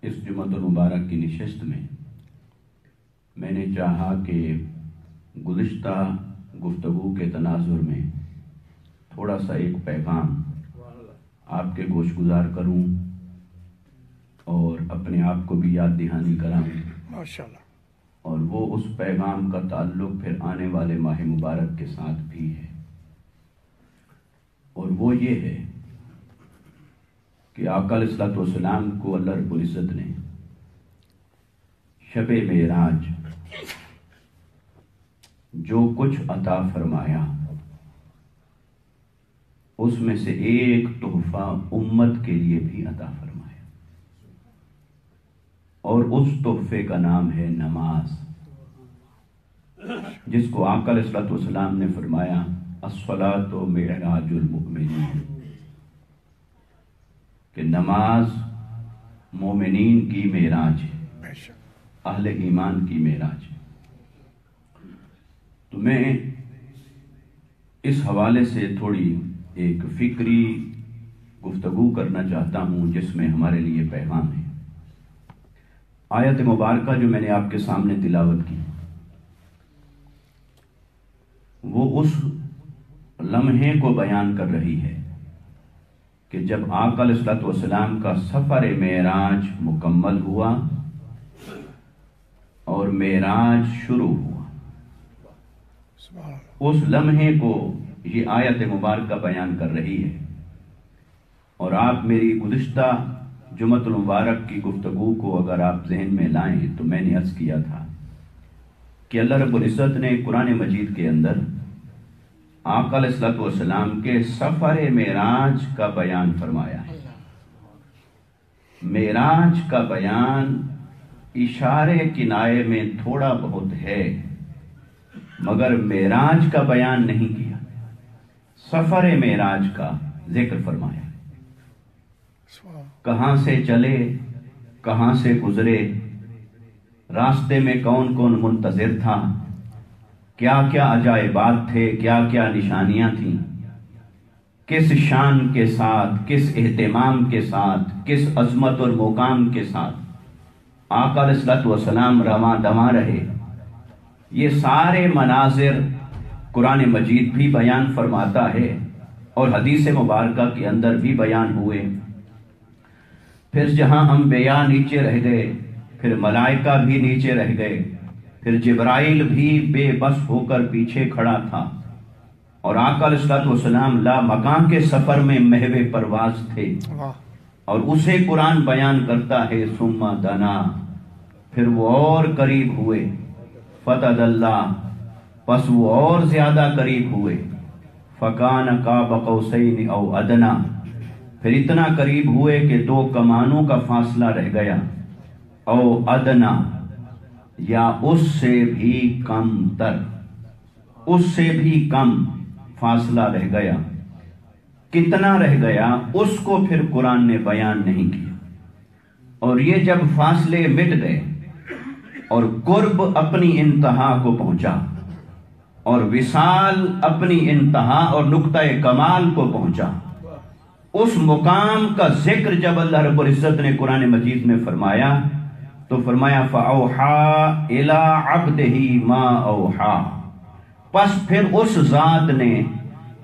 اس جمعۃ المبارک کی نشست میں نے چاہا کہ گزشتہ گفتگو کے تناظر میں تھوڑا سا ایک پیغام آپ کے گوش گزار کروں اور اپنے آپ کو بھی یاد دہانی کراؤں ماشاءاللہ، اور وہ اس پیغام کا تعلق پھر آنے والے ماہ مبارک کے ساتھ بھی ہے، اور وہ یہ ہے کہ آقا علیہ الصلوۃ والسلام کو اللہ رب العزت نے شب معراج جو کچھ عطا فرمایا اس میں سے ایک تحفہ امت کے لیے بھی عطا فرمایا، اور اس تحفے کا نام ہے نماز، جس کو آقا علیہ الصلوۃ والسلام نے فرمایا الصلاۃ معراج المؤمنین، کہ نماز مومنین کی معراج ہے، اہل ایمان کی معراج ہے۔ تو میں اس حوالے سے تھوڑی ایک فکری گفتگو کرنا چاہتا ہوں جس میں ہمارے لیے پیغام ہے۔ آیت مبارکہ جو میں نے آپ کے سامنے تلاوت کی وہ اس لمحے کو بیان کر رہی ہے کہ جب آقا علیہ الصلوۃ والسلام کا سفر معراج مکمل ہوا اور معراج شروع ہوا، اس لمحے کو یہ آیت مبارکہ بیان کر رہی ہے۔ اور آپ میری گزشتہ جمعۃ المبارک کی گفتگو کو اگر آپ ذہن میں لائیں تو میں نے عرض کیا تھا کہ اللہ رب العزت نے قرآن مجید کے اندر آقا علیہ الصلوۃ والسلام کے سفر معراج کا بیان فرمایا ہے۔ معراج کا بیان اشارے کنائے میں تھوڑا بہت ہے، مگر معراج کا بیان نہیں کیا، سفر معراج کا ذکر فرمایا۔ کہاں سے چلے، کہاں سے گزرے، راستے میں کون کون منتظر تھا، کیا کیا عجائبات تھے، کیا کیا نشانیاں تھیں، کس شان کے ساتھ، کس اہتمام کے ساتھ، کس عظمت اور مقام کے ساتھ آقا علیہ الصلوۃ والسلام رواں دواں رہے، یہ سارے مناظر قرآن مجید بھی بیان فرماتا ہے اور حدیث مبارکہ کے اندر بھی بیان ہوئے۔ پھر جہاں انبیاء نیچے رہ گئے، پھر ملائکہ بھی نیچے رہ گئے، پھر جبرائیل بھی بے بس ہو کر پیچھے کھڑا تھا، اور آقا علیہ الصلوۃ والسلام لا مکان کے سفر میں محو پرواز تھے، اور اسے قرآن بیان کرتا ہے ثم دنا، پھر وہ اور قریب ہوئے، فتدلی، پس وہ اور زیادہ قریب ہوئے، فکان قاب قوسین او ادنا، پھر اتنا قریب ہوئے کہ دو کمانوں کا فاصلہ رہ گیا، او ادنا، یا اس سے بھی کم تر، اس سے بھی کم فاصلہ رہ گیا۔ کتنا رہ گیا اس کو پھر قرآن نے بیان نہیں کیا۔ اور یہ جب فاصلے مٹ گئے اور قرب اپنی انتہا کو پہنچا اور وصال اپنی انتہا اور نقطہ کمال کو پہنچا، اس مقام کا ذکر جب اللہ رب العزت نے قرآن مجید میں فرمایا تو فرمایا فَأَوْحَا إِلَىٰ عَبْدِهِ مَا أَوْحَا، پس پھر اس ذات نے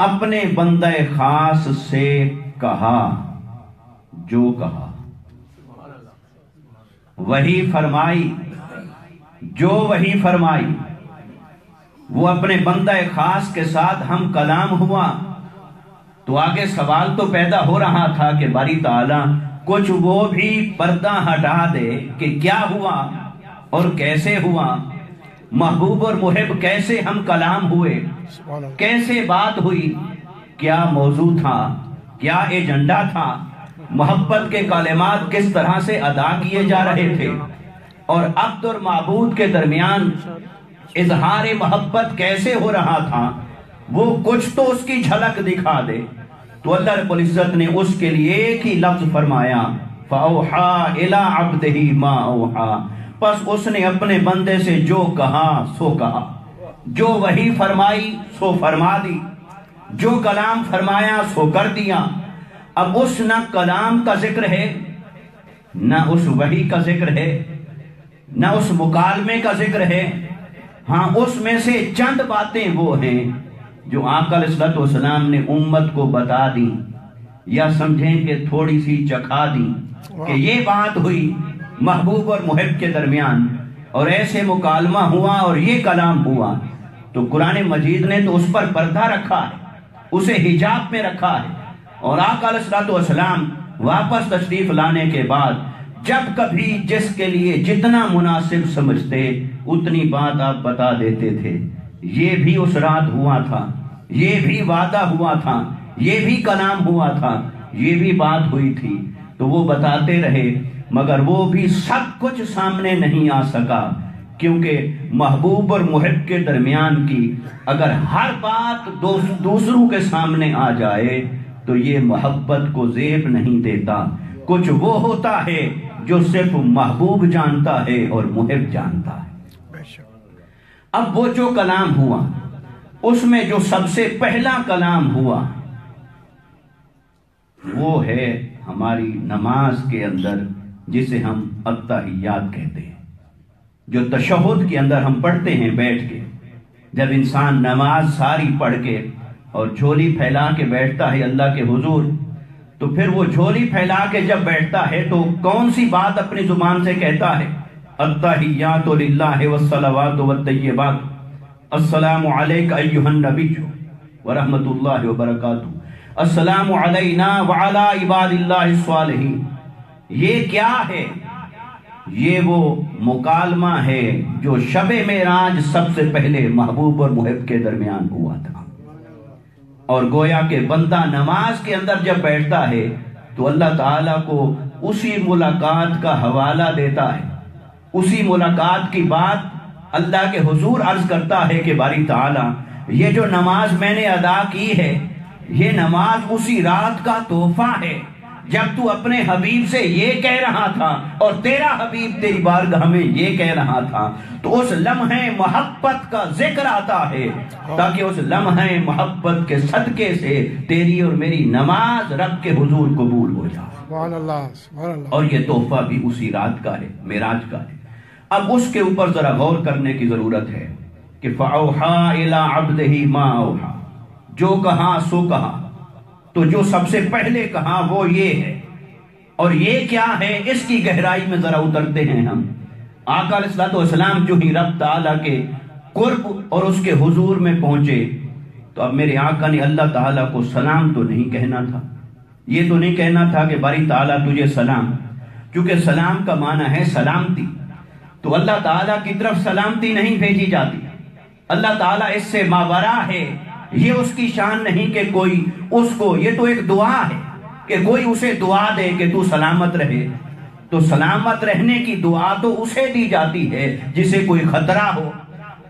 اپنے بندہ خاص سے کہا جو کہا، وہی فرمائی جو وہی فرمائی۔ وہ اپنے بندہ خاص کے ساتھ ہم کلام ہوا تو آگے سوال تو پیدا ہو رہا تھا کہ باری تعالیٰ کچھ وہ بھی پردہ ہٹا دے کہ کیا ہوا اور کیسے ہوا، محبوب اور محب کیسے ہم کلام ہوئے، کیسے بات ہوئی، کیا موضوع تھا، کیا ایجنڈا تھا، محبت کے کلمات کس طرح سے ادا کیے جا رہے تھے، اور عبد اور معبود کے درمیان اظہار محبت کیسے ہو رہا تھا، وہ کچھ تو اس کی جھلک دکھا دے۔ تو اللہ رب العزت نے اس کے لیے ایک ہی لفظ فرمایا فَأَوْحَا إِلَىٰ عَبْدِهِ مَا أَوْحَا، پس اس نے اپنے بندے سے جو کہا سو کہا، جو وحی فرمائی سو فرما دی، جو کلام فرمایا سو کر دیا۔ اب اس نہ کلام کا ذکر ہے نہ اس وحی کا ذکر ہے، نہ اس مکالمے کا ذکر ہے۔ ہاں اس میں سے چند باتیں وہ ہیں جو آقا علیہ السلام نے امت کو بتا دی، یا سمجھیں کہ تھوڑی سی چکھا دی کہ یہ بات ہوئی محبوب اور محب کے درمیان، اور ایسے مکالمہ ہوا اور یہ کلام ہوا۔ تو قرآن مجید نے تو اس پر پردہ رکھا ہے، اسے حجاب میں رکھا ہے، اور آقا علیہ السلام واپس تشریف لانے کے بعد جب کبھی جس کے لیے جتنا مناسب سمجھتے اتنی بات آپ بتا دیتے تھے۔ یہ بھی اس رات ہوا تھا، یہ بھی وعدہ ہوا تھا، یہ بھی کلام ہوا تھا، یہ بھی بات ہوئی تھی، تو وہ بتاتے رہے، مگر وہ بھی سب کچھ سامنے نہیں آ سکا، کیونکہ محبوب اور محب کے درمیان کی اگر ہر بات دوسروں کے سامنے آ جائے تو یہ محبت کو زیب نہیں دیتا۔ کچھ وہ ہوتا ہے جو صرف محبوب جانتا ہے اور محب جانتا ہے۔ اب وہ جو کلام ہوا اس میں جو سب سے پہلا کلام ہوا وہ ہے ہماری نماز کے اندر جسے ہم التحیات کہتے ہیں، جو تشہد کے اندر ہم پڑھتے ہیں بیٹھ کے۔ جب انسان نماز ساری پڑھ کے اور جھولی پھیلا کے بیٹھتا ہے اللہ کے حضور، تو پھر وہ جھولی پھیلا کے جب بیٹھتا ہے تو کون سی بات اپنی زبان سے کہتا ہے؟ التحیات للہ والصلوات والطیبات، السلام علیک ایھا النبی ورحمۃ اللہ وبرکاتہ، السلام علینا وعلی عباد اللہ الصالحین۔ یہ کیا ہے؟ یہ وہ مکالمہ ہے جو شب معراج سب سے پہلے محبوب اور محب کے درمیان ہوا تھا۔ اور گویا کہ بندہ نماز کے اندر جب بیٹھتا ہے تو اللہ تعالیٰ کو اسی ملاقات کا حوالہ دیتا ہے، اسی ملاقات کی بات اللہ کے حضور عرض کرتا ہے کہ باری تعالیٰ یہ جو نماز میں نے ادا کی ہے یہ نماز اسی رات کا تحفہ ہے جب تو اپنے حبیب سے یہ کہہ رہا تھا اور تیرا حبیب تیری بارگاہ میں یہ کہہ رہا تھا۔ تو اس لمحے محبت کا ذکر آتا ہے تاکہ اس لمحے محبت کے صدقے سے تیری اور میری نماز رب کے حضور قبول ہو جائے۔ سبحان اللہ، سبحان اللہ۔ اور یہ تحفہ بھی اسی رات کا ہے، معراج کا ہے۔ اب اس کے اوپر ذرا غور کرنے کی ضرورت ہے کہ فَأَوْحَا إِلَىٰ عَبْدِهِ مَا أَوْحَا، جو کہا سو کہا۔ تو جو سب سے پہلے کہا وہ یہ ہے، اور یہ کیا ہے اس کی گہرائی میں ذرا اترتے ہیں ہم۔ آقا علیہ السلام جو ہی رب تعالیٰ کے قرب اور اس کے حضور میں پہنچے تو اب میرے آقا نے اللہ تعالیٰ کو سلام تو نہیں کہنا تھا، یہ تو نہیں کہنا تھا کہ باری تعالیٰ تجھے سلام، کیونکہ سلام کا معنی ہے سلامتی، تو اللہ تعالیٰ کی طرف سلامتی نہیں بھیجی جاتی۔ اللہ تعالیٰ اس سے ماورا ہے، یہ اس کی شان نہیں کہ کوئی اس کو، یہ تو ایک دعا ہے کہ کوئی اسے دعا دے کہ تو سلامت رہے۔ تو سلامت رہنے کی دعا تو اسے دی جاتی ہے جسے کوئی خطرہ ہو۔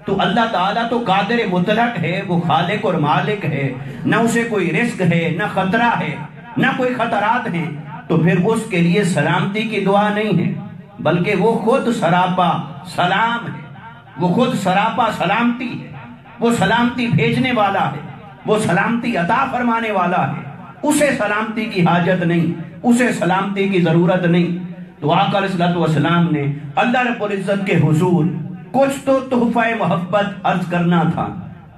تو اللہ تعالیٰ تو قادر مطلق ہے، وہ خالق اور مالک ہے، نہ اسے کوئی رزق ہے، نہ خطرہ ہے، نہ کوئی خطرات ہیں، تو پھر اس کے لیے سلامتی کی دعا نہیں ہے، بلکہ وہ خود سراپا سلام ہے، وہ خود سراپا سلامتی ہے، وہ سلامتی بھیجنے والا ہے، وہ سلامتی عطا فرمانے والا ہے۔ اسے سلامتی کی حاجت نہیں، اسے سلامتی کی ضرورت نہیں۔ تو آقا علیہ السلام نے اللہ رب العزت کے حضور کچھ تو تحفہ محبت عرض کرنا تھا،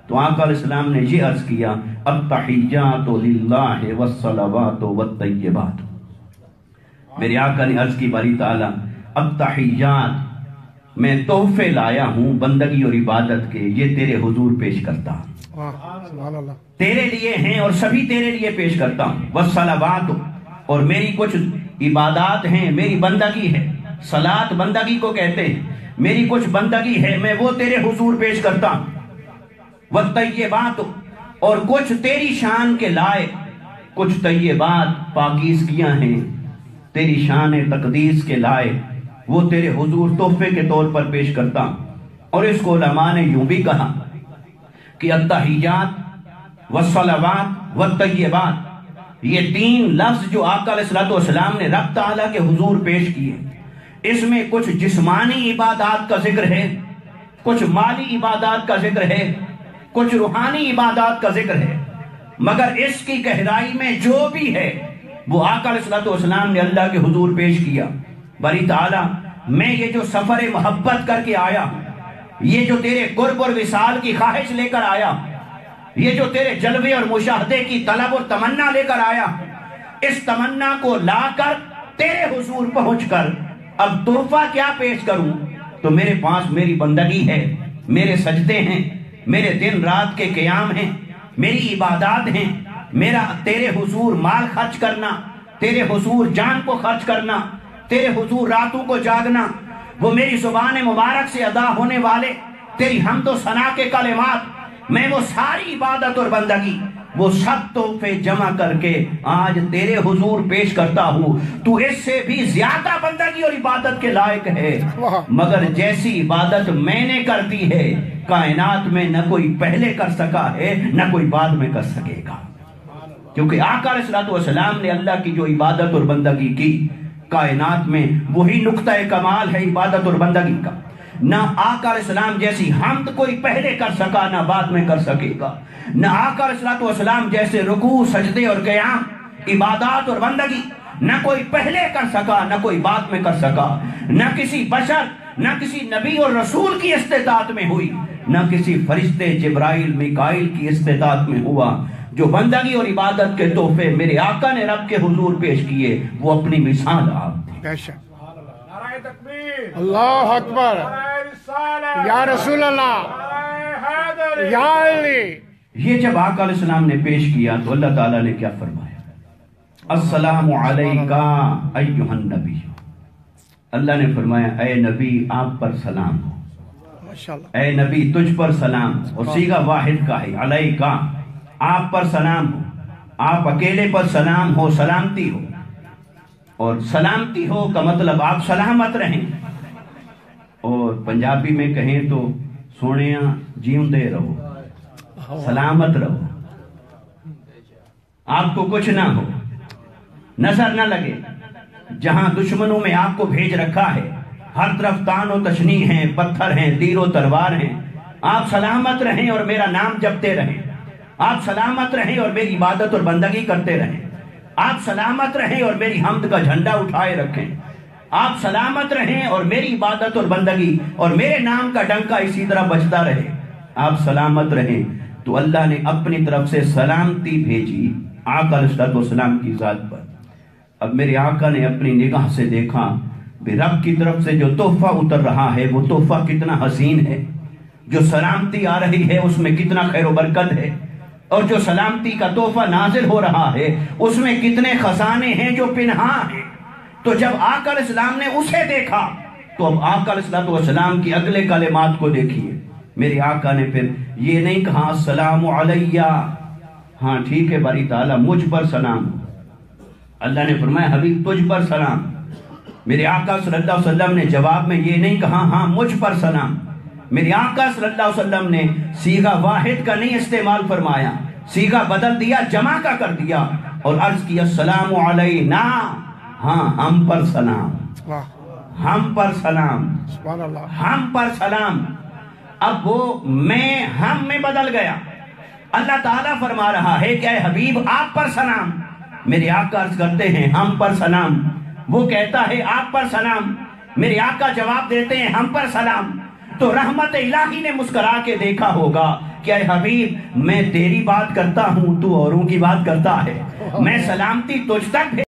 تو آقا علیہ السلام نے یہ عرض کیا التحیات للہ والصلوات والطیبات۔ میرے آقا نے عرض کی باری تعالیٰ التحیات، میں تحفے لایا ہوں بندگی اور عبادت کے، یہ تیرے حضور پیش کرتا ہوں، سبحان اللہ، تیرے لیے ہیں اور سبھی تیرے لیے پیش کرتا ہوں۔ والصلوات، اور میری کچھ عبادات ہیں، میری بندگی ہے، صلاۃ بندگی کو کہتے ہیں، میری کچھ بندگی ہے میں وہ تیرے حضور پیش کرتا ہوں۔ والطیبات، اور کچھ تیری شان کے لائق، کچھ طیبات پاکیزگیاں ہیں تیری شان تقدیس کے لائق، وہ تیرے حضور تحفے کے طور پر پیش کرتا ہوں۔ اور اس کو علماء نے یوں بھی کہا کہ التحیات والصلوات والطیبات، یہ تین لفظ جو آقا علیہ السلام نے رب تعالیٰ کے حضور پیش کیے، اس میں کچھ جسمانی عبادات کا ذکر ہے، کچھ مالی عبادات کا ذکر ہے، کچھ روحانی عبادات کا ذکر ہے، مگر اس کی گہرائی میں جو بھی ہے وہ آقا علیہ السلام نے اللہ کے حضور پیش کیا۔ باری تعالیٰ میں یہ جو سفر محبت کر کے آیا، یہ جو تیرے قرب اور وصال کی خواہش لے کر آیا، یہ جو تیرے جلوے اور مشاہدے کی طلب اور تمنا لے کر آیا، اس تمنا کو لا کر تیرے حضور پہنچ کر اب تحفہ کیا پیش کروں؟ تو میرے پاس میری بندگی ہے، میرے سجدے ہیں، میرے دن رات کے قیام ہیں، میری عبادات ہیں، میرا تیرے حضور مال خرچ کرنا، تیرے حضور جان کو خرچ کرنا، تیرے حضور راتوں کو جاگنا، وہ میری زبان مبارک سے ادا ہونے والے تیری حمد و ثنا کے کلمات، میں وہ ساری عبادت اور بندگی، وہ سب تحفے جمع کر کے آج تیرے حضور پیش کرتا ہوں۔ تو اس سے بھی زیادہ بندگی اور عبادت کے لائق ہے، مگر جیسی عبادت میں نے کر دی ہے کائنات میں نہ کوئی پہلے کر سکا ہے نہ کوئی بعد میں کر سکے گا، کیونکہ آقا علیہ السلام نے اللہ کی جو عبادت اور بندگی کی کائنات میں وہی نقطہ کمال ہے عبادت اور بندگی کا۔ نہ آقا علیہ السلام جیسی حمد کوئی پہلے کر سکا نہ بعد میں کر سکے گا، نہ آقا علیہ السلام جیسے رکوع سجدے اور قیام عبادات اور بندگی نہ کوئی پہلے کر سکا نہ کوئی بعد میں کر سکا، نہ کسی بشر نہ کسی نبی اور رسول کی استطاعت میں ہوئی، نہ کسی فرشتے جبرائیل میکائیل کی استطاعت میں ہوا۔ جو بندگی اور عبادت کے تحفے میرے آقا نے رب کے حضور پیش کیے وہ اپنی مثال آپ تھی۔ اللہ اکبر، یا رسول اللہ، یا علی۔ یہ جب آقا علیہ السلام نے پیش کیا تو اللہ تعالیٰ نے کیا فرمایا؟ السلام علیکہ ایھا النبی، اللہ نے فرمایا اے نبی آپ پر سلام ہو، ماشاءاللہ، اے نبی تجھ پر سلام، اور صیغہ واحد کا ہے علیکہ، آپ پر سلام ہو، آپ اکیلے پر سلام ہو، سلامتی ہو، اور سلامتی ہو کا مطلب آپ سلامت رہیں، اور پنجابی میں کہیں تو سونیاں جیوندے رہو، سلامت رہو، آپ کو کچھ نہ ہو، نظر نہ لگے جہاں دشمنوں میں آپ کو بھیج رکھا ہے، ہر طرف تان و تشنیع ہیں، پتھر ہیں، تیر و تلوار ہیں، آپ سلامت رہیں اور میرا نام جپتے رہیں، آپ سلامت رہیں اور میری عبادت اور بندگی کرتے رہیں، آپ سلامت رہیں اور میری حمد کا جھنڈا اٹھائے رکھیں، آپ سلامت رہیں اور میری عبادت اور بندگی اور میرے نام کا ڈنکا اسی طرح بجتا رہے، آپ سلامت رہیں۔ تو اللہ نے اپنی طرف سے سلامتی بھیجی آقا علیہ السلام کی ذات پر۔ اب میرے آقا نے اپنی نگاہ سے دیکھا کہ رب کی طرف سے جو تحفہ اتر رہا ہے وہ تحفہ کتنا حسین ہے، جو سلامتی آ رہی ہے اس میں کتنا خیر و برکت ہے، اور جو سلامتی کا تحفہ نازل ہو رہا ہے اس میں کتنے خزانے ہیں جو پنہاں ہیں۔ تو جب آقا علیہ السلام نے اسے دیکھا تو اب آقا علیہ السلام کی اگلے کلمات کو دیکھیے۔ میرے آقا نے پھر یہ نہیں کہا السلام علیہ، ہاں ٹھیک ہے باری تعالیٰ مجھ پر سلام، اللہ نے فرمایا حبیب تجھ پر سلام۔ میرے آقا صلی اللہ علیہ وسلم نے جواب میں یہ نہیں کہا ہاں مجھ پر سلام، میرے آقا صلی اللہ علیہ وسلم نے صیغہ واحد کا نہیں استعمال فرمایا، صیغہ بدل دیا، جمع کا کر دیا اور عرض کیا السلام علینا، ہاں ہم پر سلام، ہم پر سلام، ہم پر سلام۔ اب وہ میں ہم میں بدل گیا۔ اللہ تعالیٰ فرما رہا ہے کہ اے حبیب آپ پر سلام، میرے آقا عرض کرتے ہیں ہم پر سلام، وہ کہتا ہے آپ پر سلام، میرے آقا جواب دیتے ہیں ہم پر سلام۔ تو رحمت الہی نے مسکرا کے دیکھا ہوگا کہ اے حبیب میں تیری بات کرتا ہوں تو اوروں کی بات کرتا ہے، میں سلامتی تجھ تک